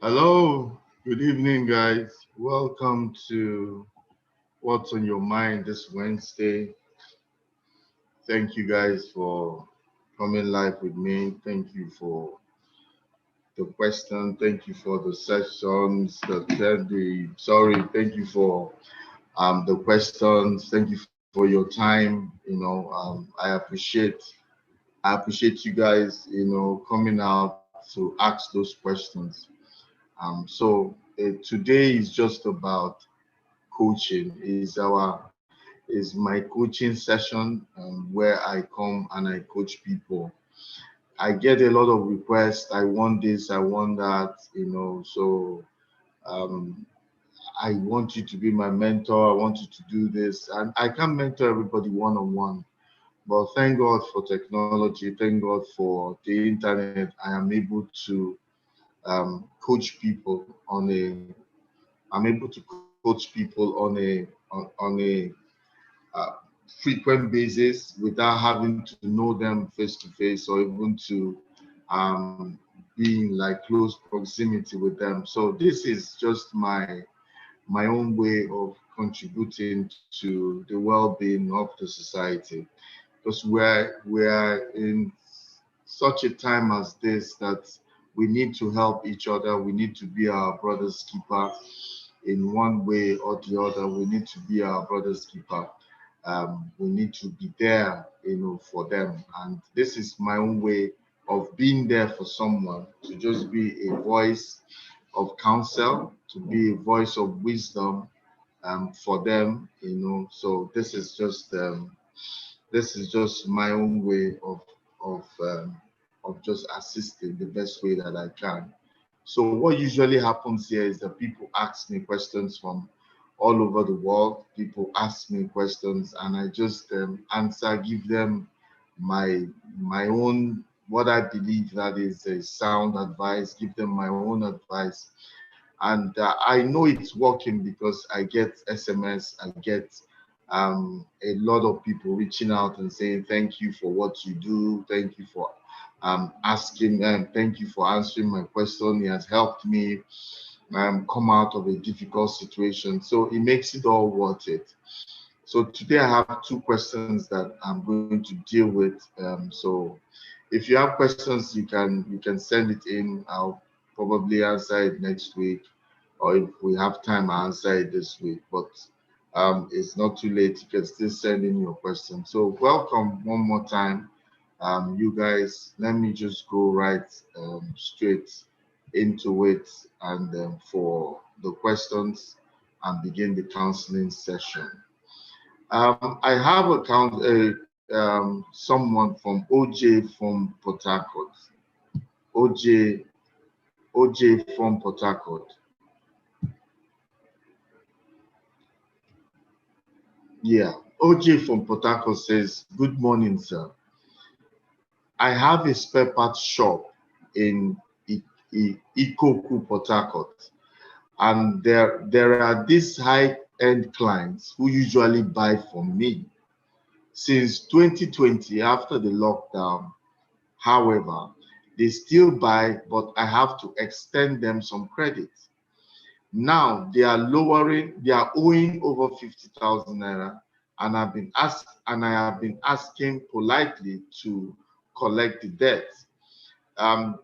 Hello, good evening, guys. Welcome to What's on Your Mind this Wednesday. Thank you guys for coming live with me. Thank you for the question. Thank you for the sessions. Thank you for the questions. Thank you for your time. I appreciate you guys. Coming out to ask those questions. Today is just about coaching. Is my coaching session where I come and I coach people. I get a lot of requests. I want this, I want that, um, I want you to be my mentor. I want you to do this. And I can't mentor everybody one on one. But thank God for technology. Thank God for the internet. I am able to coach people on a I'm able to coach people on a uh, frequent basis without having to know them face to face or even to um, be in like close proximity with them. So this is just my own way of contributing to the well-being of the society, because we're in such a time as this that we need to help each other. We need to be our brother's keeper in one way or the other. We need to be our brother's keeper. We need to be there, for them. And this is my own way of being there for someone, to just be a voice of counsel, to be a voice of wisdom for them. So this is just my own way of just assisting the best way that I can. So what usually happens here is that people ask me questions from all over the world. People ask me questions, and I just answer, give them my own, what I believe that is a sound advice, give them my own advice. And I know it's working because I get SMS, I get a lot of people reaching out and saying thank you for what you do, thank you for asking, and thank you for answering my question. It has helped me come out of a difficult situation, so it makes it all worth it. So today I have two questions that I'm going to deal with. So if you have questions, you can send it in. I'll probably answer it next week, or if we have time, I'll answer it this week. But it's not too late. You can still send in your questions. So welcome one more time, you guys. Let me just go right straight into it, and for the questions, and begin the counseling session. I have someone from OJ from Port Harcourt. OJ, OJ from Port Harcourt. Yeah, OJ from Port Harcourt says, "Good morning, sir. I have a spare parts shop in Ikoku, Port Harcourt, and there are these high-end clients who usually buy from me. Since 2020, after the lockdown, however, they still buy, but I have to extend them some credit. Now they are owing over 50,000 naira, and I have been asking politely to collect the debt.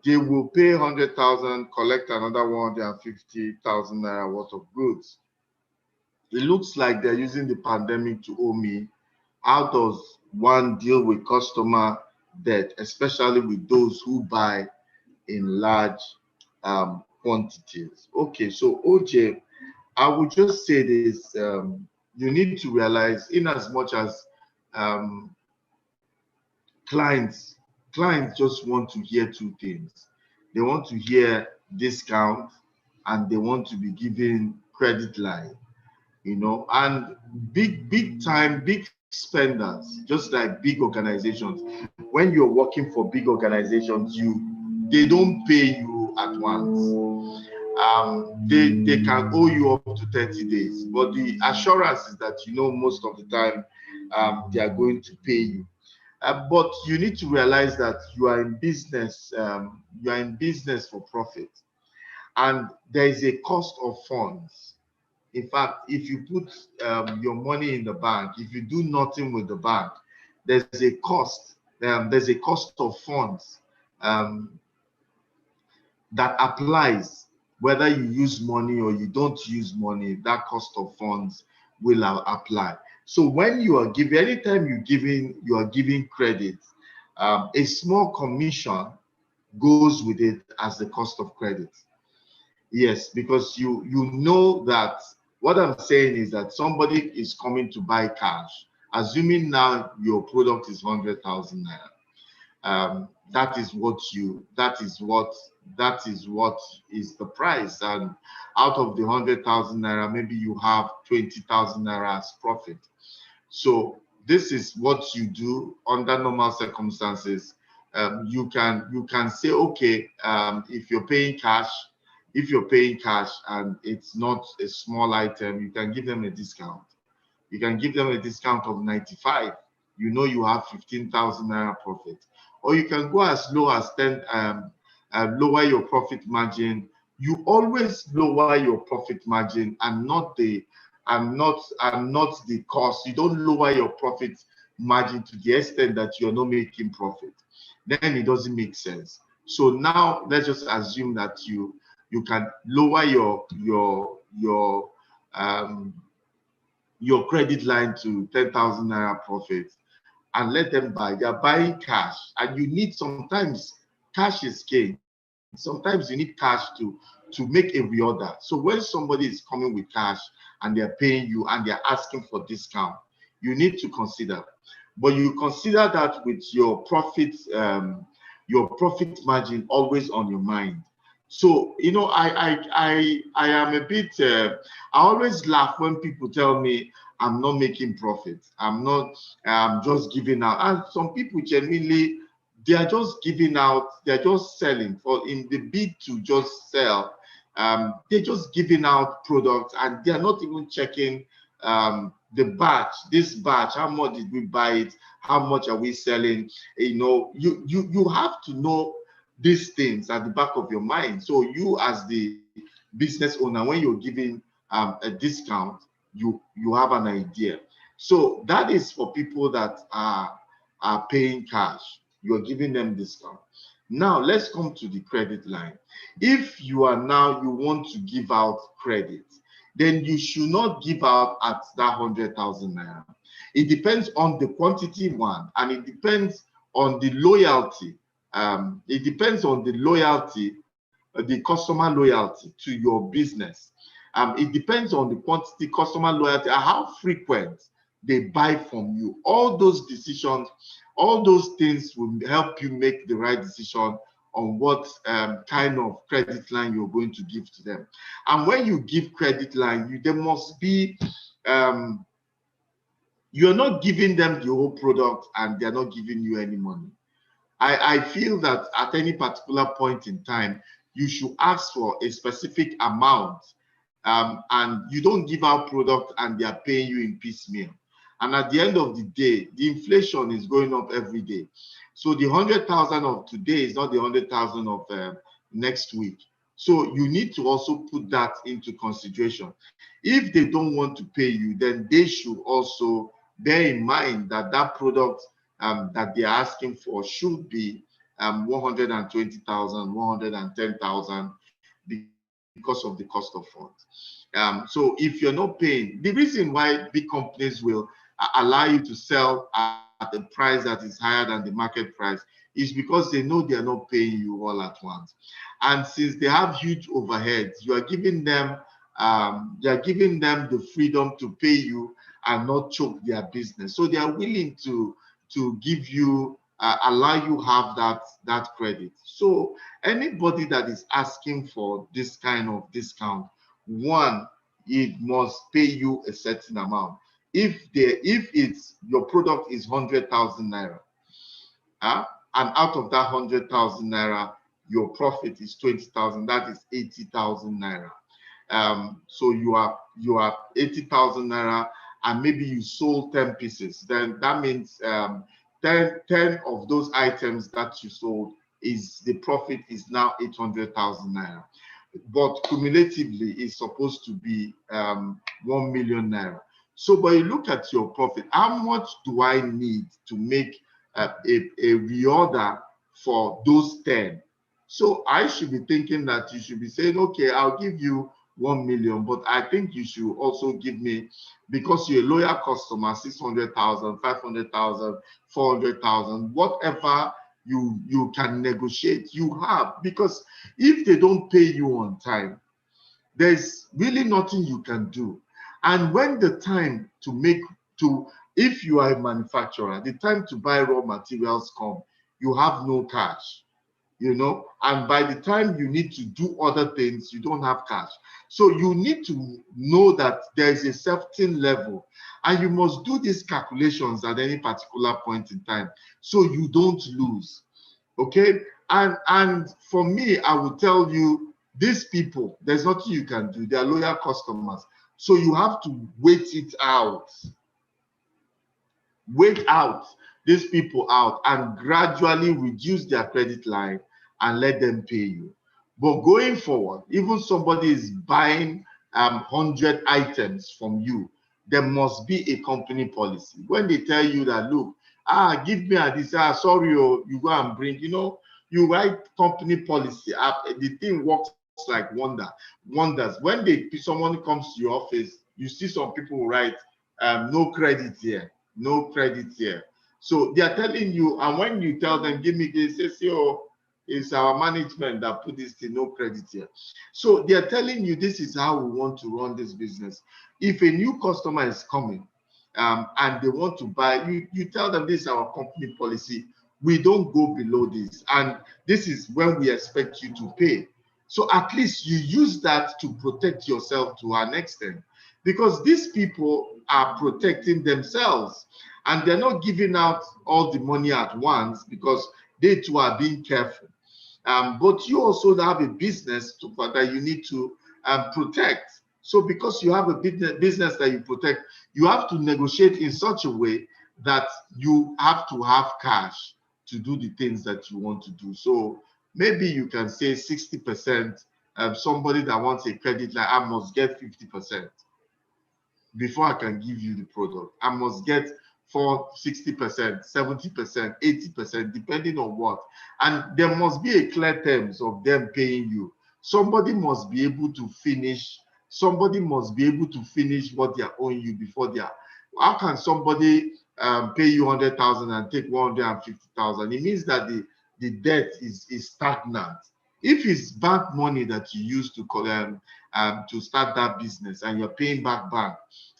They will pay 100,000, collect another 150,000 naira worth of goods. It looks like they're using the pandemic to owe me. How does one deal with customer debt, especially with those who buy in large quantities?" Okay, so OJ, I would just say this: you need to realize, in as much as um, clients clients just want to hear two things. They want to hear discount, and they want to be given credit line. And big time, big spenders, just like big organizations. When you're working for big organizations, they don't pay you at once. They can owe you up to 30 days, but the assurance is that most of the time they are going to pay you. But you need to realize that you are in business for profit. And there is a cost of funds. In fact, if you put your money in the bank, if you do nothing with the bank, there's a cost. There's a cost of funds um, that applies whether you use money or you don't use money. That cost of funds will apply. So when you are giving, anytime you are giving credit, a small commission goes with it as the cost of credit. Yes, because you know that what I'm saying is that somebody is coming to buy cash, assuming now your product is 100,000 naira. That is what is the price, and out of the 100,000 naira, maybe you have 20,000 naira as profit. So this is what you do under normal circumstances. You can say, okay, if you're paying cash and it's not a small item, you can give them a discount. You can give them a discount of 95. You know you have 15,000 naira profit, or you can go as low as 10. Lower your profit margin. You always lower your profit margin and not the cost. You don't lower your profit margin to the extent that you're not making profit. Then it doesn't make sense. So now let's just assume that you can lower um, your credit line to 10,000 naira profit and let them buy. They're buying cash, and you need, sometimes cash is king. Sometimes you need cash to make a reorder. So when somebody is coming with cash and they're paying you and they're asking for discount, you need to consider. But you consider that with your profit margin always on your mind. So I am a bit. I always laugh when people tell me I'm not making profit. I'm just giving out. And some people genuinely, they are just giving out. They're just selling for in the bid to just sell. They're just giving out products and they're not even checking the batch. This batch, how much did we buy it? How much are we selling? You have to know these things at the back of your mind. So you, as the business owner, when you're giving a discount, you have an idea. So that is for people that are paying cash. You're giving them discount. Now let's come to the credit line. If you want to give out credit, then you should not give out at that 100,000 naira. It depends on the quantity one, and it depends on the loyalty. The customer loyalty to your business. It depends on the quantity, customer loyalty, and how frequent they buy from you. All those decisions, all those things will help you make the right decision on what kind of credit line you're going to give to them. And when you give credit line, there must be, you're not giving them the whole product and they're not giving you any money. I feel that at any particular point in time, you should ask for a specific amount, and you don't give out product and they are paying you in piecemeal. And at the end of the day, the inflation is going up every day. So the 100,000 of today is not the 100,000 of next week. So you need to also put that into consideration. If they don't want to pay you, then they should also bear in mind that that product that they're asking for should be 120,000, 110,000 because of the cost of funds. So if you're not paying, the reason why big companies will allow you to sell at a price that is higher than the market price is because they know they are not paying you all at once. And since they have huge overheads, you are giving them the freedom to pay you and not choke their business. So they are willing to give you, allow you have that credit. So anybody that is asking for this kind of discount, one, it must pay you a certain amount. If it's your product is 100,000 naira, and out of that 100,000 naira, your profit is 20,000, that is 80,000 naira. So you are 80,000 naira, and maybe you sold 10 pieces, then that means 10 of those items that you sold, is the profit is now 800,000 naira. but cumulatively it's supposed to be 1 million naira. So, but you look at your profit, how much do I need to make a reorder for those 10? So I should be thinking that you should be saying, okay, I'll give you 1 million, but I think you should also give me, because you're a loyal customer, 600,000, 500,000, 400,000, whatever you can negotiate, you have. Because if they don't pay you on time, there's really nothing you can do. And when the time if you are a manufacturer, the time to buy raw materials come, you have no cash, and by the time you need to do other things, you don't have cash. So you need to know that there is a certain level, and you must do these calculations at any particular point in time so you don't lose. Okay, and for me, I will tell you, these people, there's nothing you can do. They are loyal customers, so you have to wait it out. Wait out these people out and gradually reduce their credit line and let them pay you. But going forward, even somebody is buying 100 items from you, there must be a company policy. When they tell you that, look, give me a this, sorry, you go and bring, you write company policy, the thing works like wonders. When someone comes to your office, you see some people write, no credit here, no credit here. So they are telling you, and when you tell them, give me this, they say, oh, it's our management that put this thing, no credit here. So they are telling you, this is how we want to run this business. If a new customer is coming and they want to buy, you tell them, this is our company policy. We don't go below this. And this is when we expect you to pay. So at least you use that to protect yourself to an extent, because these people are protecting themselves and they're not giving out all the money at once because they too are being careful. But you also have a business that you need to protect. So because you have a business that you protect, you have to negotiate in such a way that you have to have cash to do the things that you want to do. So maybe you can say 60%, somebody that wants a credit line, I must get 50% before I can give you the product. I must get 60%, 70%, 80%, depending on what. And there must be a clear terms of them paying you. Somebody must be able to finish. Somebody must be able to finish what they are owing you before they are. How can somebody pay you 100,000 and take 150,000? It means that the debt is stagnant. If it's bank money that you use to start that business and you're paying back bank,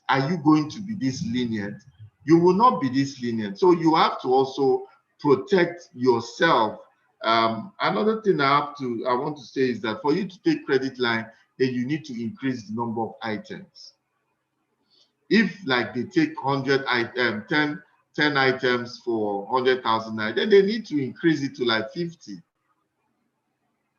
are you going to be this lenient? You will not be this lenient. So you have to also protect yourself. Another thing I want to say is that for you to take credit line, then you need to increase the number of items. If like they take 10 items for 100,000, then they need to increase it to like 50,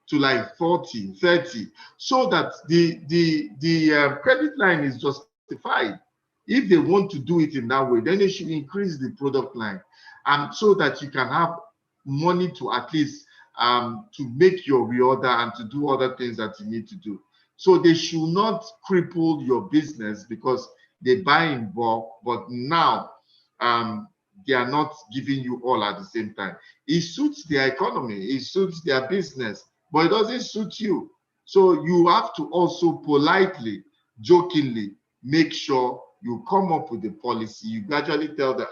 to like 40, 30, so that the credit line is justified. If they want to do it in that way, then they should increase the product line, and so that you can have money to at least to make your reorder and to do other things that you need to do. So they should not cripple your business because they buy in bulk, but now they are not giving you all at the same time. It suits their economy, it suits their business, but it doesn't suit you. So you have to also politely, jokingly make sure you come up with a policy. You gradually tell them,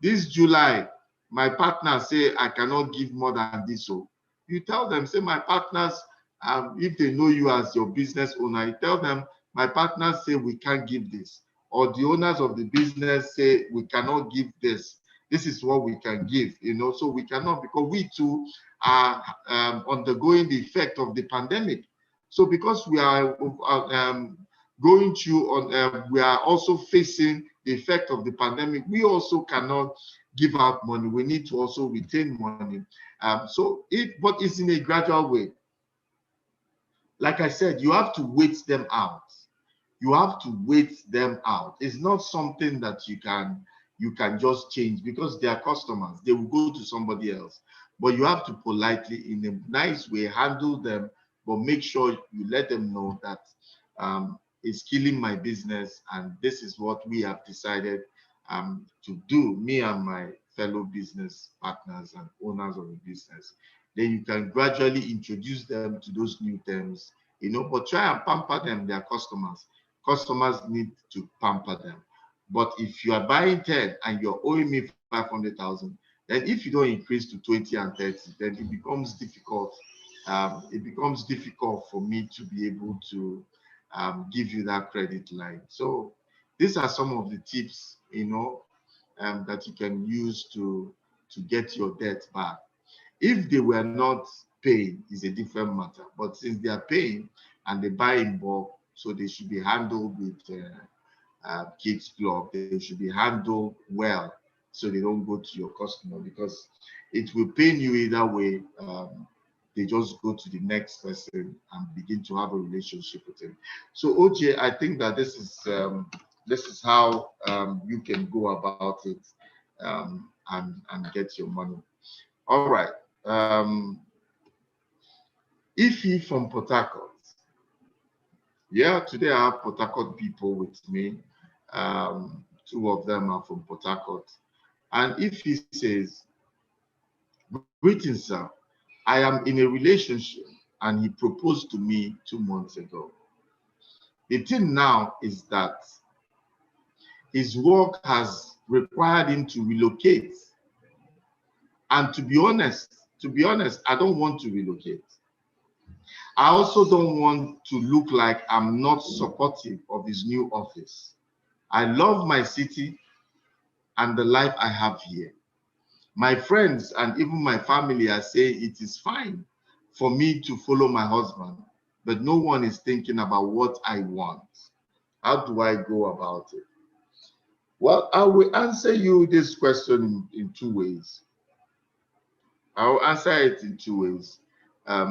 this July, my partners say I cannot give more than this. So you tell them, say, my partners, if they know you as your business owner, you tell them, my partners say we can't give this. Or the owners of the business say we cannot give this. This is what we can give, so we cannot, because we too are undergoing the effect of the pandemic. So because we are going through we are also facing the effect of the pandemic, we also cannot give out money. We need to also retain money. But it's in a gradual way. Like I said, you have to wait them out. You have to wait them out. It's not something that you can just change, because they are customers. They will go to somebody else. But you have to politely, in a nice way, handle them but make sure you let them know that it's killing my business, and this is what we have decided to do, me and my fellow business partners and owners of the business. Then you can gradually introduce them to those new terms, but try and pamper them. They are customers. Customers need to pamper them. But if you are buying 10 and you're owing me 500,000, then if you don't increase to 20 and 30, then it becomes difficult. It becomes difficult for me to be able to give you that credit line. So these are some of the tips, that you can use to get your debt back. If they were not paying, is a different matter. But since they are paying and they buy in bulk, so they should be handled with Kids Club. They should be handled well, so they don't go to your customer, because it will pain you either way. They just go to the next person and begin to have a relationship with him. So OJ, I think that this is how you can go about it and get your money. All right. Ify from Port Harcourt. Yeah, today I have Port Harcourt people with me. Two of them are from Port Harcourt. And Ify says, "Greetings, sir. I am in a relationship and he proposed to me 2 months ago. The thing now is that his work has required him to relocate. And to be honest, I don't want to relocate. I also don't want to look like I'm not supportive of his new office. I love my city and the life I have here. My friends and even my family are saying it is fine for me to follow my husband, but no one is thinking about what I want. How do I go about it?" Well, I will answer you this question in 2 ways. I will answer it in 2 ways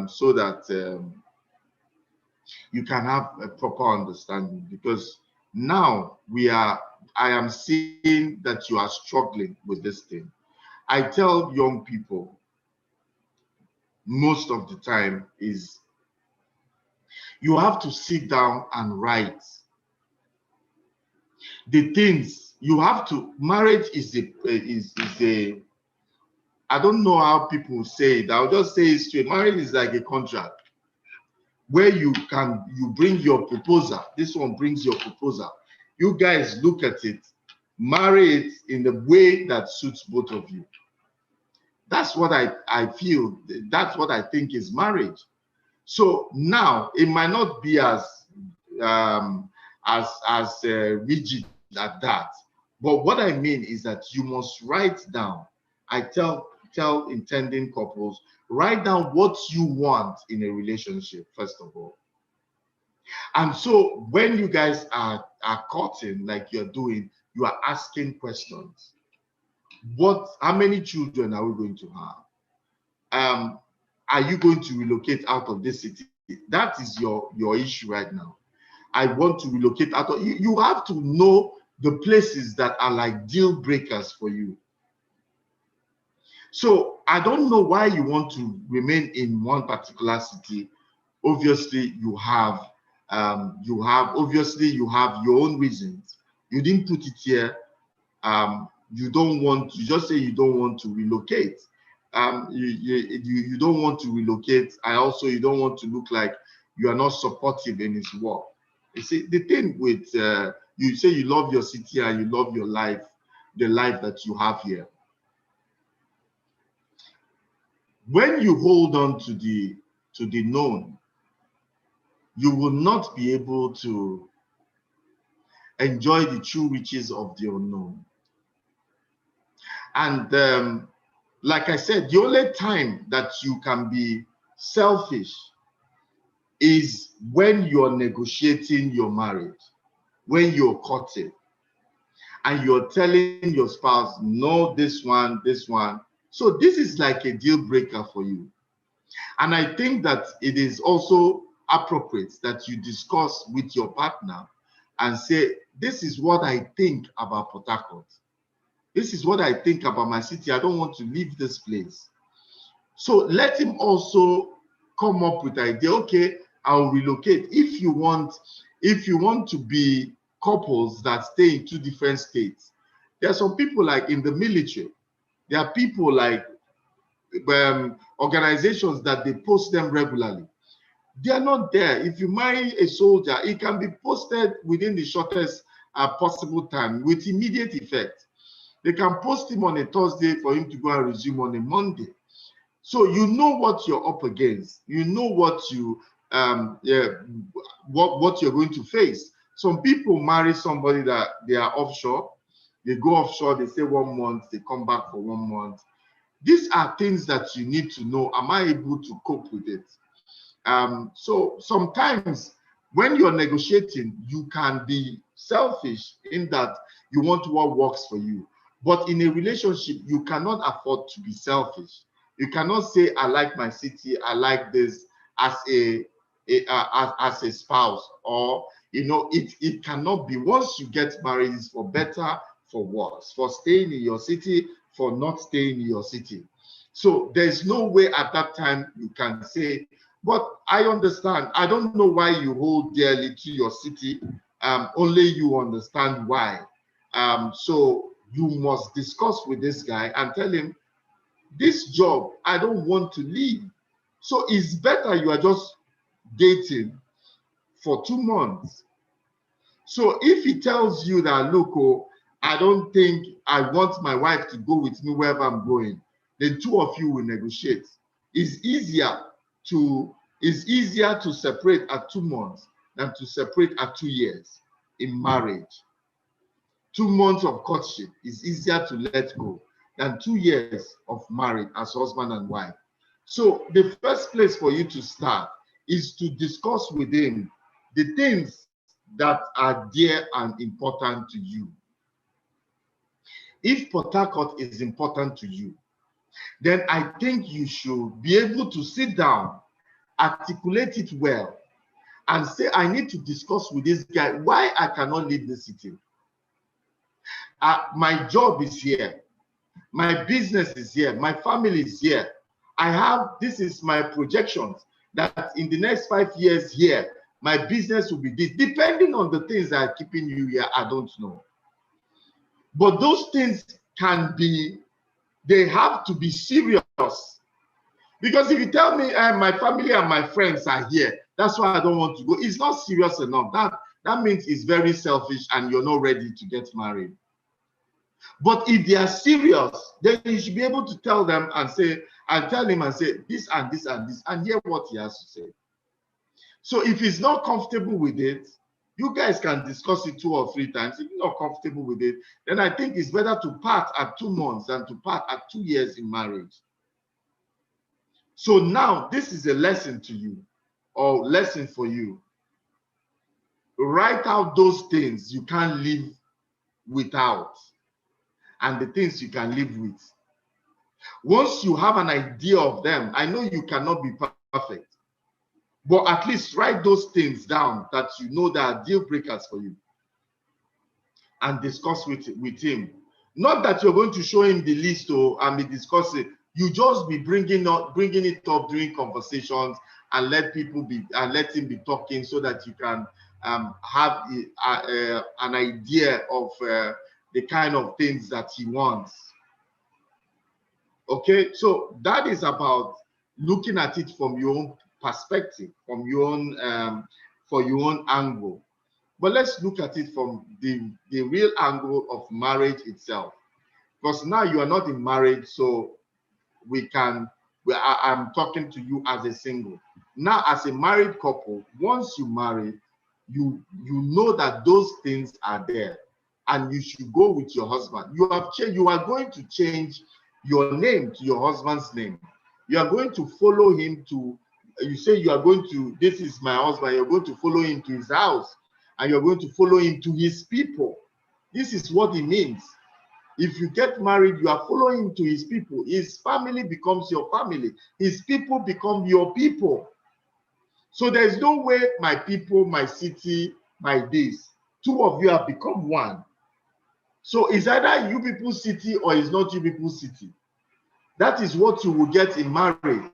so that you can have a proper understanding, because now I am seeing that you are struggling with this thing. I tell young people most of the time is you have to sit down and write the things you have to. Marriage is a I don't know how people say it. I'll just say it straight. Marriage is like a contract where you bring your proposal. This one brings your proposal. You guys look at it, marry it in the way that suits both of you. That's what I feel. That's what I think is marriage. So now it might not be as rigid at that, but what I mean is that you must write down. I tell intending couples, write down what you want in a relationship first of all. And so when you guys are courting, like you're doing, you are asking questions. How many children are we going to have? Are you going to relocate out of this city? That is your issue right now. I want to relocate out of. You have to know the places that are like deal breakers for you. So I don't know why you want to remain in one particular city. Obviously, you have your own reasons. You didn't put it here. You just say you don't want to relocate. You don't want to relocate. You don't want to look like you are not supportive in his work. You see, the thing with you say you love your city and you love your life, the life that you have here. When you hold on to the known, you will not be able to enjoy the true riches of the unknown. And like I said, the only time that you can be selfish is when you're negotiating your marriage, when you're courting, and you're telling your spouse, no, this one. So this is like a deal breaker for you. And I think that it is also appropriate that you discuss with your partner and say, this is what I think about Port Harcourt. This is what I think about my city. I don't want to leave this place. So let him also come up with the idea, okay, I'll relocate. If you want to be couples that stay in 2 different states, there are some people like in the military, there are people like organizations that they post them regularly. They are not there. If you marry a soldier, it can be posted within the shortest possible time with immediate effect. They can post him on a Thursday for him to go and resume on a Monday. So you know what you're up against. You know what you what you're going to face. Some people marry somebody that they are offshore. They go offshore, they stay 1 month, they come back for 1 month. These are things that you need to know. Am I able to cope with it? So sometimes when you're negotiating, you can be selfish in that you want what works for you. But in a relationship, you cannot afford to be selfish. You cannot say, I like my city, I like this as as a spouse, or it cannot be. Once you get married, it's for better, for worse, for staying in your city, for not staying in your city. So there's no way at that time you can say, but I understand. I don't know why you hold dearly to your city. Only you understand why. So you must discuss with this guy and tell him, this job, I don't want to leave. So it's better you are just dating for 2 months. So if he tells you that, look, oh, I don't think I want my wife to go with me wherever I'm going, then 2 of you will negotiate. It's easier to separate at 2 months than to separate at 2 years in marriage. 2 months of courtship is easier to let go than 2 years of marriage as husband and wife. So the first place for you to start is to discuss with him the things that are dear and important to you. If Port Harcourt is important to you, then I think you should be able to sit down, articulate it well, and say, I need to discuss with this guy why I cannot leave the city. My job is here. My business is here. My family is here. This is my projections, that in the next 5 years here, my business will be this. Depending on the things that are keeping you here, I don't know. But those things they have to be serious. Because if you tell me my family and my friends are here, that's why I don't want to go, it's not serious enough. That means it's very selfish and you're not ready to get married. But if they are serious, then you should be able to tell them and tell him and say this and this and this, and hear what he has to say. So if he's not comfortable with it, you guys can discuss it 2 or 3 times. If you're not comfortable with it, then I think it's better to part at 2 months than to part at 2 years in marriage. So now this is a lesson to you, or lesson for you. Write out those things you can't live without and the things you can live with. Once you have an idea of them, I know you cannot be perfect, but at least write those things down that you know that are deal breakers for you, and discuss with him. Not that you're going to show him the list and be discussing. You just be bringing it up during conversations and let him be talking, so that you can have an idea of the kind of things that he wants. Okay, so that is about looking at it from your own perspective, from your own for your own angle. But let's look at it from the real angle of marriage itself. Because now you are not in marriage, so I'm talking to you as a single. Now, as a married couple, once you marry, you know that those things are there, and you should go with your husband. You are going to change your name to your husband's name. You are going to follow him you say you are going to, this is my husband, you're going to follow him to his house, and you're going to follow him to his people. This is what it means. If you get married, you are following him to his people. His family becomes your family. His people become your people. So there's no way my people, my city, my this. 2 of you have become one. So it's either you people's city or it's not you people's city. That is what you will get in marriage.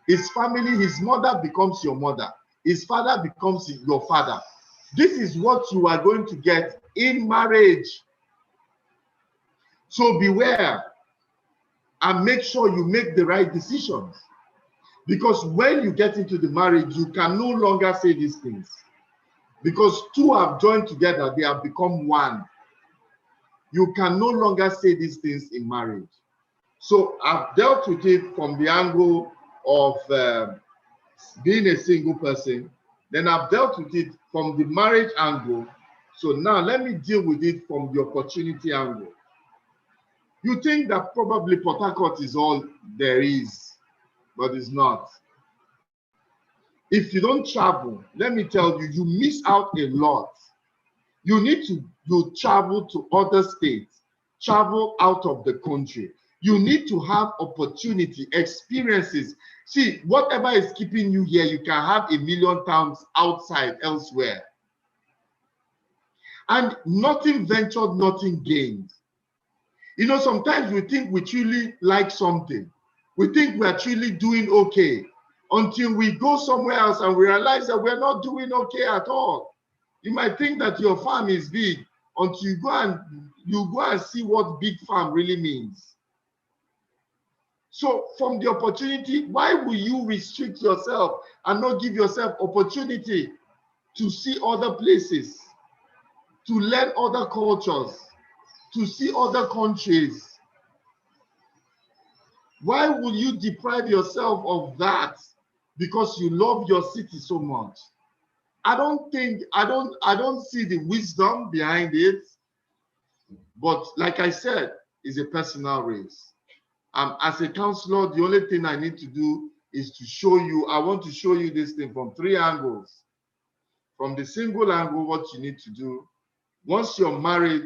His family, his mother becomes your mother. His father becomes your father. This is what you are going to get in marriage. So beware and make sure you make the right decisions. Because when you get into the marriage, you can no longer say these things. Because two have joined together, they have become one. You can no longer say these things in marriage. So I've dealt with it from the angle of being a single person. Then I've dealt with it from the marriage angle. So now let me deal with it from the opportunity angle. You think that probably Port Harcourt is all there is, but it's not. If you don't travel, let me tell you, you miss out a lot. You need to travel to other states, travel out of the country. You need to have opportunity, experiences. See, whatever is keeping you here, you can have a million times outside, elsewhere. And nothing ventured, nothing gained. You know, sometimes we think we truly like something. We think we are truly doing okay until we go somewhere else and we realize that we're not doing okay at all. You might think that your farm is big until you go and see what big farm really means. So from the opportunity, why will you restrict yourself and not give yourself opportunity to see other places, to learn other cultures, to see other countries? Why will you deprive yourself of that because you love your city so much? I don't see the wisdom behind it. But like I said, it's a personal race. As a counselor, the only thing I need to do is to show you, I want to show you this thing from three angles. From the single angle, what you need to do. Once you're married,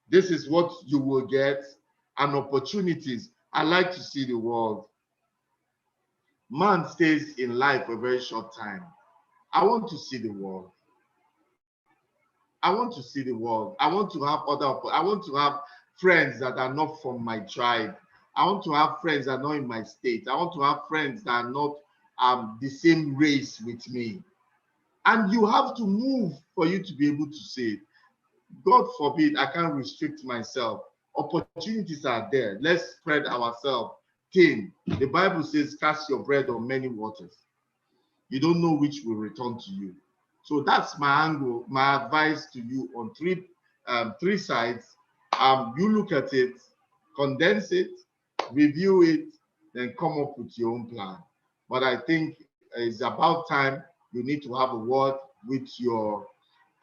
this is what you will get, and opportunities. I like to see the world. Man stays in life a very short time. I want to see the world. I want to see the world. I want to have I want to have friends that are not from my tribe. I want to have friends that are not in my state. I want to have friends that are not the same race with me. And you have to move for you to be able to say it. God forbid, I can't restrict myself. Opportunities are there. Let's spread ourselves thin. The Bible says, cast your bread on many waters. You don't know which will return to you. So that's my angle, my advice to you on three sides. You look at it, condense it, review it, then come up with your own plan. But I think it's about time you need to have a word with your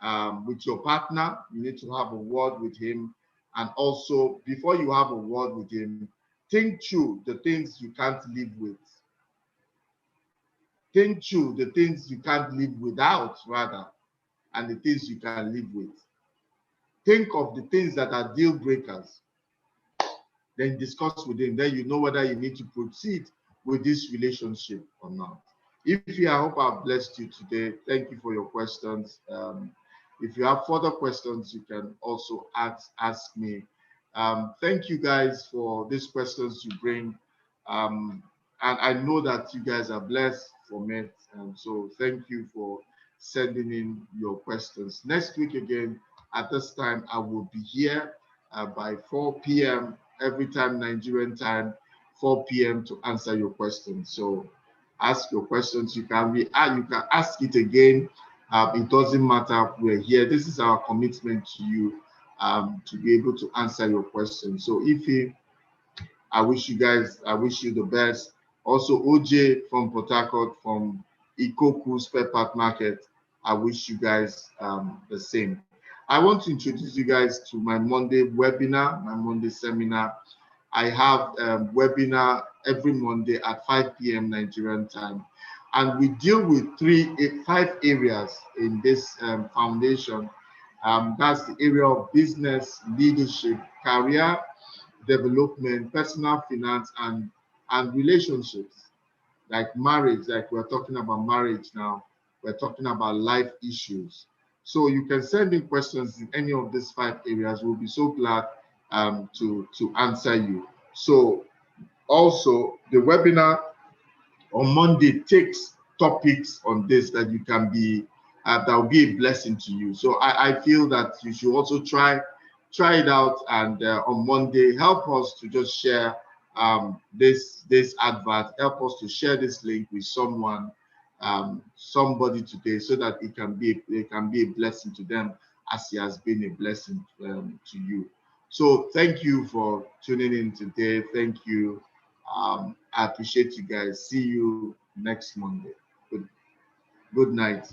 partner. You need to have a word with him. And also, before you have a word with him, think through the things you can't live with. Think through the things you can't live without, rather, and the things you can live with. Think of the things that are deal breakers. Then discuss with him. Then you know whether you need to proceed with this relationship or not. If you, I hope I've blessed you today. Thank you for your questions. If you have further questions, you can also ask me. Thank you guys for these questions you bring. And I know that you guys are blessed from it. So thank you for sending in your questions. Next week again, at this time, I will be here by 4 p.m. every time, Nigerian time, 4 p.m. to answer your questions. So ask your questions. You can ask it again. It doesn't matter. We're here. This is our commitment to you to be able to answer your questions. So I wish you the best. Also, OJ from Port Harcourt, from Ikoku Spare Part Market, I wish you guys the same. I want to introduce you guys to my Monday webinar, my Monday seminar. I have a webinar every Monday at 5 p.m. Nigerian time. And we deal with 5 areas in this foundation. That's the area of business, leadership, career development, personal finance, and relationships, like marriage. Like we're talking about marriage now, we're talking about life issues. So you can send in questions in any of these 5 areas. We'll be so glad to answer you. So also the webinar on Monday takes topics on this that you can be that will be a blessing to you. So I feel that you should also try it out, and on Monday help us to just share this advert. Help us to share this link with someone, somebody today, so that it can be a blessing to them as it has been a blessing to you. So thank you for tuning in today. Thank you. I appreciate you guys. See you next Monday. Good night.